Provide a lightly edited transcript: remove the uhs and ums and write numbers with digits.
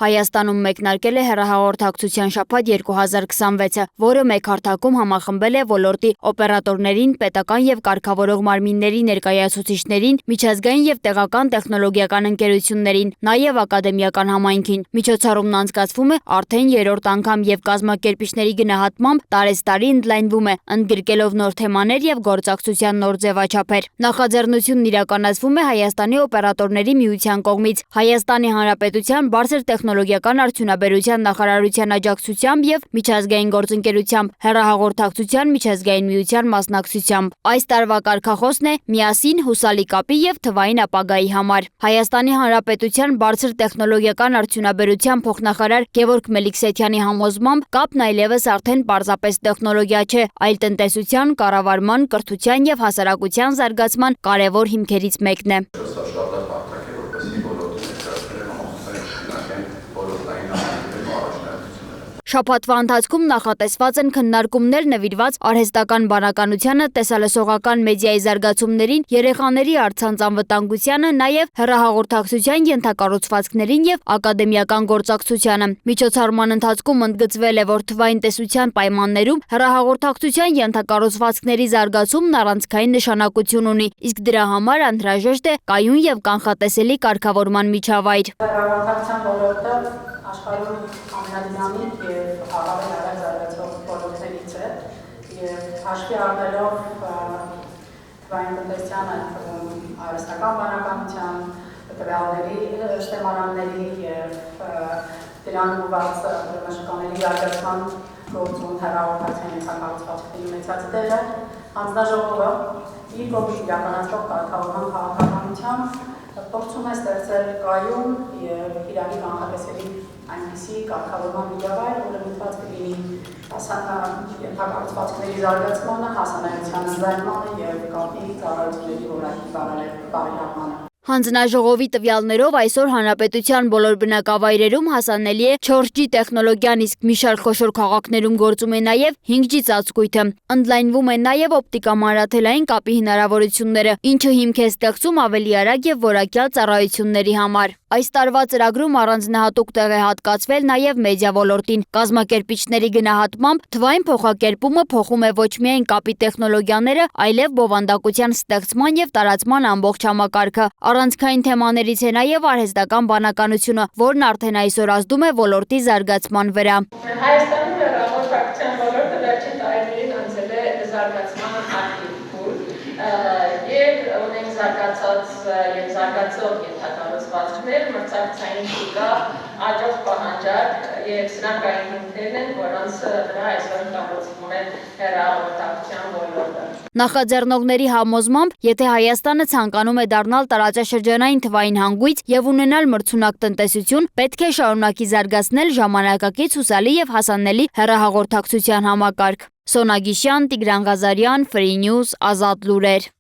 Հայաստանում մեկնարկել է հեռահաղորդակցության շաբաթ 2026-ը, որը մեկ հարթակում համախմբել է ոլորտի օպերատորներին, պետական և կարգավորող մարմինների ներկայացուցիչներին, միջազգային և տեղական տեխնոլոգիական ընկերություններին, նաև ակադեմիական համայնքին։ Միջոցառումն անցկացվում է արդեն երրորդ անգամ և կազմակերպիչների գնահատմամբ տարեցտարի ընդլայնվում է, ընդգրկելով նոր թեմաներ և գործակցության նոր ձևաչափեր։ Նախաձեռնությունն իրականացվում է Հայաստանի օպերատորների միության կողմից, Հայաստանի Հանրապետության բարձր տեխնոլոգիական արդյունաբերության նախարարության աջակցությամբ և միջազգային գործընկերությամբ, հեռահաղորդակցության միջազգային միության մասնակցությամբ։ Այս տարվա կարգախոսն է «Միասին հուսալի կապի և թվային ապագայի համար»։ Հայաստանի Հանրապետության բարձր տեխնոլոգիական արդյունաբերության փոխնախարար Գևորգ Մելիքսեթյանի համոզմամբ կապն այլևս արդեն պարզապես տեխնոլոգիա չէ, այլ տնտեսության, կառավարման, կրթության և հասարակության զարգացման կարևոր հիմքերից մեկն է։ Շաբաթվա ընթացքում նախատեսված են քննարկումներ նվիրված արհեստական բանականությանը, տեսալսողական մեդիայի զարգացումներին, երեխաների առցանց անվտանգությանը, նաև հեռահաղորդակցության ենթակառուցվածքներին և ակադեմիական գործակցությանը։ Միջոցառման ընթացքում ընդգծվել է, որ թվային տեսության պայմաններում հեռահաղորդակցության ենթակառուցվածքների զարգացումն առանցքային նշանակություն ունի, իսկ դրա համար անհրաժեշտ է կայուն և կանխատեսելի կարգավորման միջավայր։ Հեռահաղորդակցության ոլորտը աշխարհում ամենադինամիկ և առավել արագ զարգացող ոլորտներից է և հաշվի առնելով թվային տնտեսությանը, արհեստական բանականության, տվյալների շտեմարանների և դրան ուղղված շուկաների զարգացման գործում հեռահաղորդակցության ենթակառուցվածքների ունեցած դերը, հանձնաժողովը իր կողմից իրականացվող կարգավորման քաղաքականությամբ փորձում է ստեղծել կայուն և իրավի կանխատեսելի այնպիսի կարգավորման միջավայր, որը միտված կլինի ենթակառուցվածքների զարգացմանը, հասանելիության ընդլայնմանը և կապի ծառայությունների որակի բարելավմանը։ Հանձնաժողովի տվյալներով այսօր հանրապետության բոլոր բնակավայրերում հասանելի է 4G տեխնոլոգիան, իսկ մի շարք խոշոր քաղաքներում գործում է նաև 5G ծածկույթը։ Ընդլայնվում են նաև օպտիկամանրաթելային կապի հնարավորությունները, ինչը հիմք է ստեղծում ավելի արագ և որակյալ ծառայությունների համար։ Այս տարվա ծրագրում առանձնահատուկ տեղ է հատկացվել նաև մեդիա ոլորտին։ Կազմակերպիչների գնահատմամբ թվային փոխակերպումը փոխում է ոչ միայն կապի տեխնոլոգիաները, այլև բովանդակության ստեղծման և տարածման ամբողջ համակարգը։ Առանցքային թեմաներից է նաև արհեստական բանականությունը, որն արդեն այսօր ազդում է ոլորտի զարգացման վրա։ Հայաստանում հեռահաղորդակցության ոլորտը վերջին տարիներին անցել է զարգացման ակտիվ փուլ և ունենք զարգացած և զարգացող ենթակառուցվածքներ, մրցակցային շուկա, աճող պահանջարկ և սրանք այն հիմքերն են, որոնց վրա այսօր կառուցվում է հեռահաղորդակցության ոլորտը։ Նախաձեռնողների համոզմամբ, եթե Հայաստանը ցանկանում է դառնալ տարածաշրջանային թվային հանգույց և ունենալ մրցունակ տնտեսություն, պետք է շարունակի զարգացնել ժամանակակից, հուսալի և հասանելի հեռահաղորդակցության համակարգ։ Սոնա Գիշյան, Տիգրան Ղազարյան, Free News, Ազատ լուրեր։